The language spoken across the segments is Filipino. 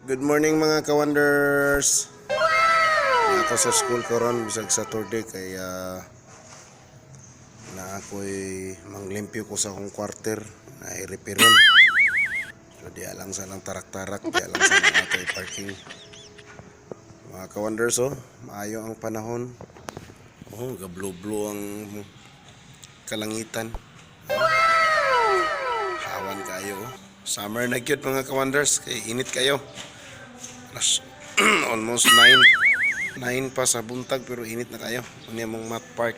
Good morning mga ka-wonders. Ako sa school karon bisag Saturday kaya na ako'y manglimpyo ko sa akong quarter na i-repairon. So di alang sa lang tarak-tarak, di alang sa lang ato parking. Mga ka-wonders, maayo ang panahon. Gablo-blo ang kalangitan. Hawan kayo. Summer na gyud mga ka-wonders, kay init kayo. Almost 9 pa sa buntag pero init na kayo. Ano yung mat park.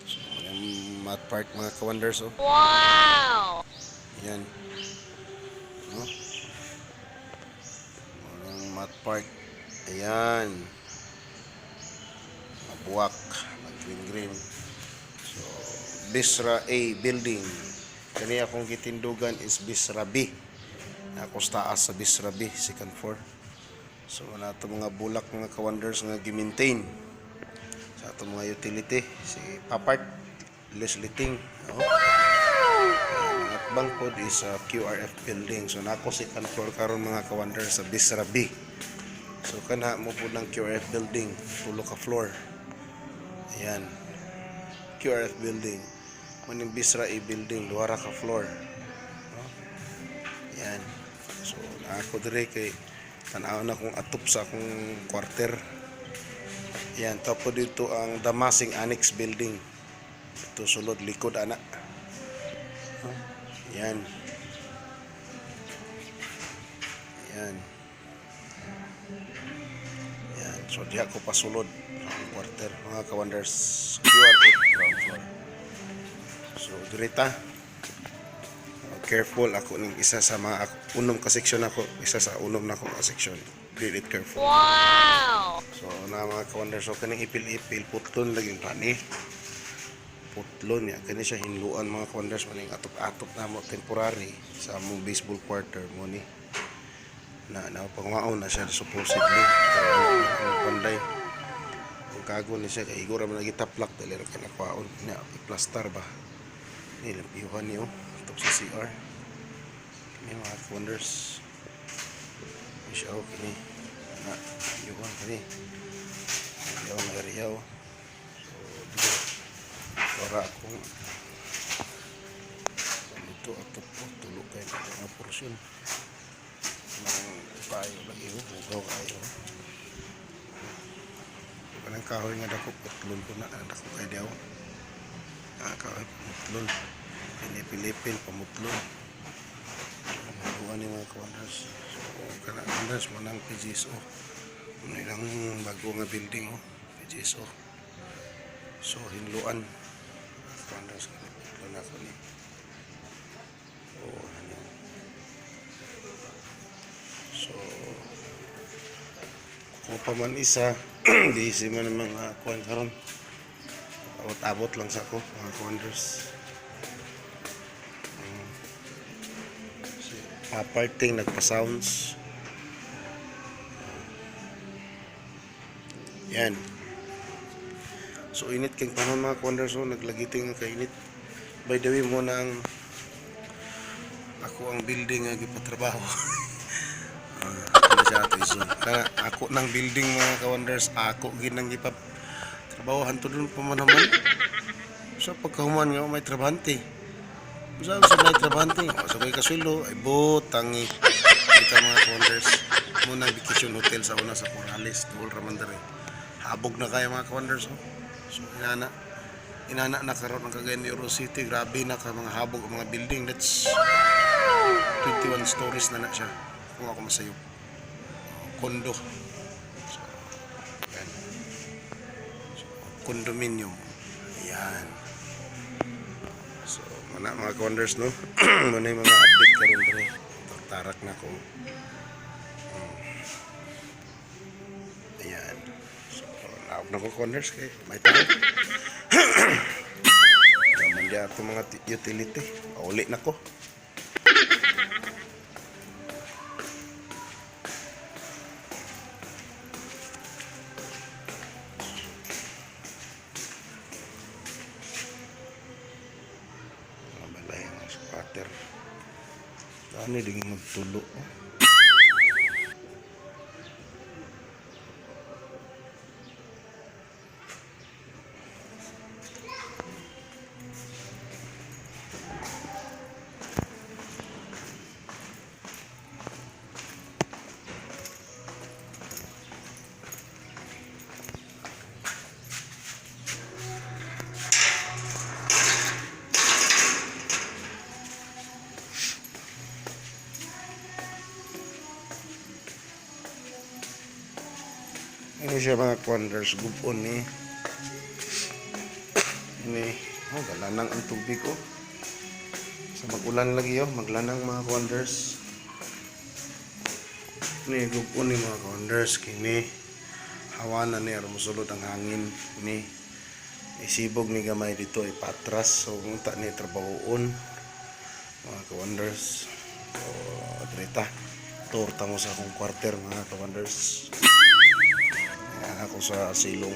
So, yung mat park mga ka-wonders. Wow! Yan. No? Yung mat park. Ayan. Mabuwak. Mag-green-green. So, Bisra A building. Kani akong gitindugan is Bisra B. Ako taas sa Bisra B, second floor. So wala ito mga bulak mga ka-wonders nga gi-maintain sa ito mga utility. Si Papart, Leslie Ting. At bangkod is QRF building. So nako second floor karon mga ka-wonders sa Bisra B. So kana mo po ng QRF building, tulo ka floor. Ayan. QRF building. Maning Bisra A building, duha ka floor. Ayan. So ako dire kay tanaw na kung atop sa akong quarter. Yan, tapo dito ang Damasing Annex Building. Ito sulod likod ana. Yan. Yan. Yan. So diha ko pasulod ang quarter mga ka-wonders. QR8 ground floor. So dirita. Careful ako ning isa sa mga unom ka section ako, isa sa unom na ako ka section. Really careful. Wow! So na mga ka-wonders, so kaning ipil-ipil putlon lagi pani. Putlon ya kani siya hinluan mga ka-wonders, maning atop-atop na mo temporary sa among baseball quarter mo ni. Na pangwaon na siya supposedly. Pero ang panday. Kung kago ni siya kay igora man lagi taplak dali ra kanakwaon na i-plaster ba. Ni lampiyuhan niyo sa CR. Kini mga wonders. Isyaw kini. Na, yun kini. Riyaw na riyaw. So, dito. Para akong dito atop po. Tulog kayo na mga porsyon. Nang payo lagi ho. Hugaw kayo. Kanang kahoy nga dako. Putlon ko na. Dako kayo diyaw. Kahoy putlon. Pilipin, pamutlon. Buwan ni mga ka-wonders. So, ka-wonders, manang PGSO. Ano ilang bago nga building, PGSO. So, hinluan. Ka-wonders, hinluan ako ni. Ano. So, kung pa man isa, busy man ang mga kuwan karon. Abot-abot lang sa ako, mga ka-wonders. Parting nagpa-sounds. Yan. So init kang panahon mga ka-wonders, naglagiting ang kainit. By the way mo na ang ako ang building nga gipatrabaho. Ano siya ato iso. Kaya ako ng building mga ka-wonders, ako ginang gipatrabaho hanto dun pa man naman. So pagkahuman nga may trabahante. Sabi sa may trabante, sabay kaswelo, ay butangi. Kita mga ka-wonders, muna vacation hotel sa una sa Corales, Tuol Ramandari. Habog na kaya mga ka-wonders. So inana na karoon ng Cagayan de Oro City, grabe na ka mga habog ang mga building. That's 21 stories na siya. Kung ako masayop. Kondo. So, yan. So, condominium. Ayan. So, mga ka-wonders, no? Muna yung mga update karon dere. Tarak na ko. Ayan. So, naog na ko ka-wonders kay may tao. Naman diya ito mga utility. Uli na ko. Water. Ano din magtulo. Ini siya mga wonders, gubon ni. Ini, oh, galanang ang tubig oh. Sa mag-ulan lagi oh, maglanang mga wonders. Ini gubon ni mga wonders, kini hawanan ni aron mosulod ang hangin ni. Isibog ni gamay dito ay patras, so unta ni trabahoon mga wonders. So, drita, torta mo sa akong quarter mga wonders. Ayan ako sa silong.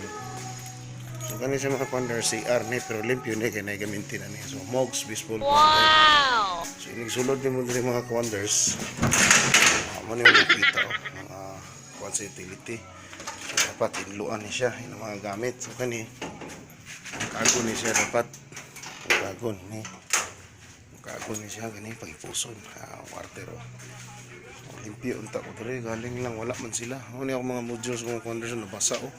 So kani siya mga wonders, CR ni pero limpyo ni kay nagaminti na ni. So mogs baseball. Wow! So inisulod din mo diri mga wonders. Mo ni makita oh, mga kwan sa utility. So, dapat inluan ni siya yung mga gamit. So kani kagon ni siya dapat kagon ni. Kagon ni siya gani pagipuson. Quarter oh. So, limpyo unta ko diri galing lang wala man sila. Mo ni ako mga modules mga wonders nabasa oh.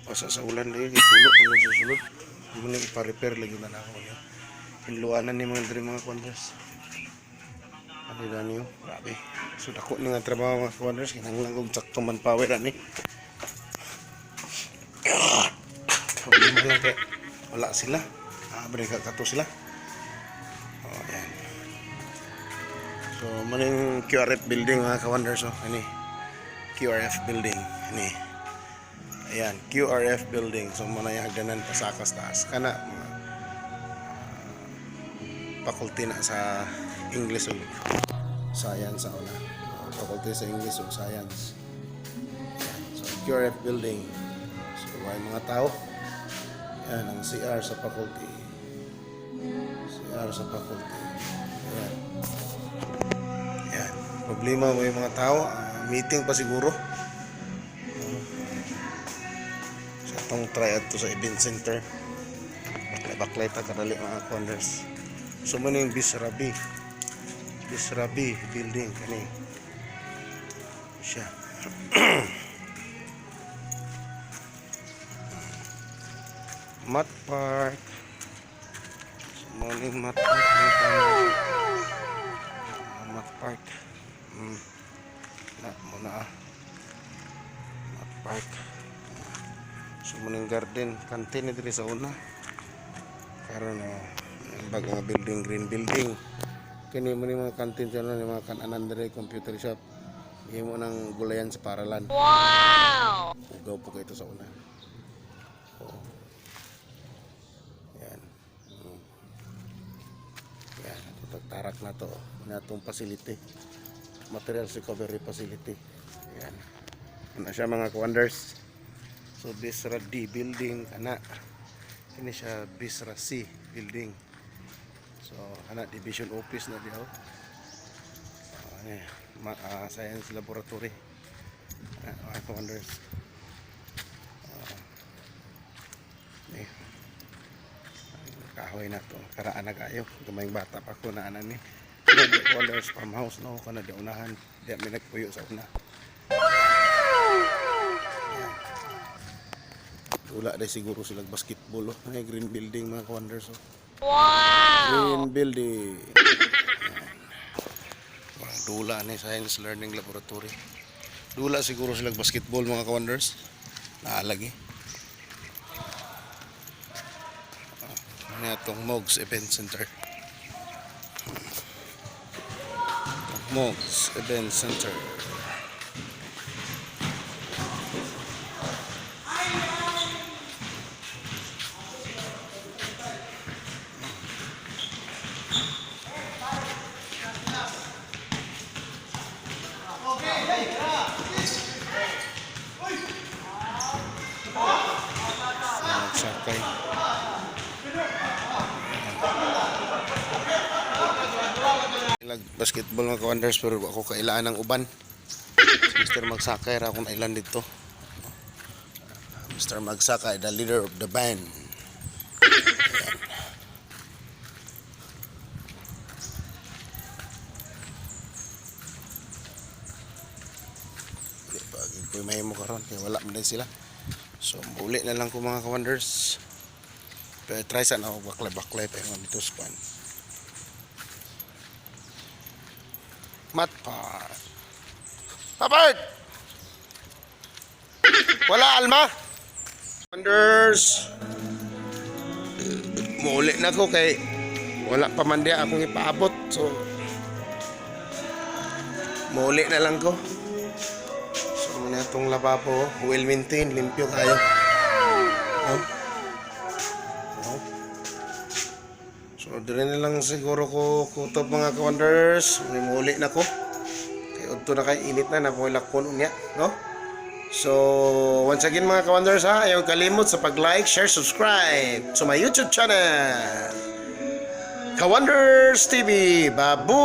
Basa sa ulan dahil tulog ang susulod. Hindi mo na ipa-repair lagi na ako niya. Hinluanan ni mga diri mga wonders. Ano na niyo? Grabe. So dako ni nga trabaho mga wonders. Kinahanglan kong sakto manpower ani. Problema lang kaya wala sila. Abre kakato sila. Oh, yan. So maning QRF building mga ka-wonders oh. Ani. QRF building. Ani. Ayan, QRF building. So muna yung hagdanan pasakas taas. Kana faculty na sa English o Science sa una. Faculty sa English o Science. Ayan, so QRF building. So may mga tao. Ayan, ang CR sa faculty. CR sa faculty. Ayan. Ayan. Problema mo yung mga tao. Meeting pa siguro. Itong try to sa event center. Baklay ta kadali mga wonders. So mo yung Bisrabi building kani. Siya. Mat Park. So mo yung Mat Park. Mat Park. Na muna Mat Park. So muning garden kantin diri sa una karon bago nga building green building kini mo ni mga kantin sa ni mga kananan diri computer shop himo nang gulayan sa paralan. Wow! Ugaw po kayo sa una. Oh. Yan. Yan, tarak na to natong facility, materials recovery facility. Yan. Ano siya mga wonders. So Bisra D building kana. Ini siya Bisra C building. So kana division office na diaw. Science laboratory. Mga wonders. Kahoy na to. Karaan na kayo. Gamayng bata pa ko na anan ni. Wonders farmhouse no kana di unahan. Di mi nagpuyo sa una. Wala dahil siguro sila basketball. Oh. Ay, green building mga wonders. Oh. Wow! Green building. Dula ni Science Learning Laboratory. Dula siguro sila basketball mga wonders. Naalagi. Ano itong Mogs Event Center. Mogs Event Center. Sakay. Basketball mga wonders pero ako kailangan ng uban. Mr. Magsakay ra akong island dito. Mr. Magsakay, the leader of the band. Pag ko'y mahimo karon kay wala man din sila. So muli na lang ko mga wonders. Pero try sana ako baklay-baklay pa yung dito span. Mat Park. Papart! Wala, Alma? Wonders. Muli na ko kay wala pa man di akong ipaabot. So, muli na lang ko. So, muna itong lababo. Well maintained. Limpyo kayo. Oh. Oh. So, dire na lang siguro ko kutob mga ka-wonders. Muli na ko. Kaya udto na kay init na. Napulakon unya. No? So, once again mga ka-wonders ha, ayaw kalimot sa pag-like, share, subscribe to my YouTube channel, Ka-Wonders TV. Babu!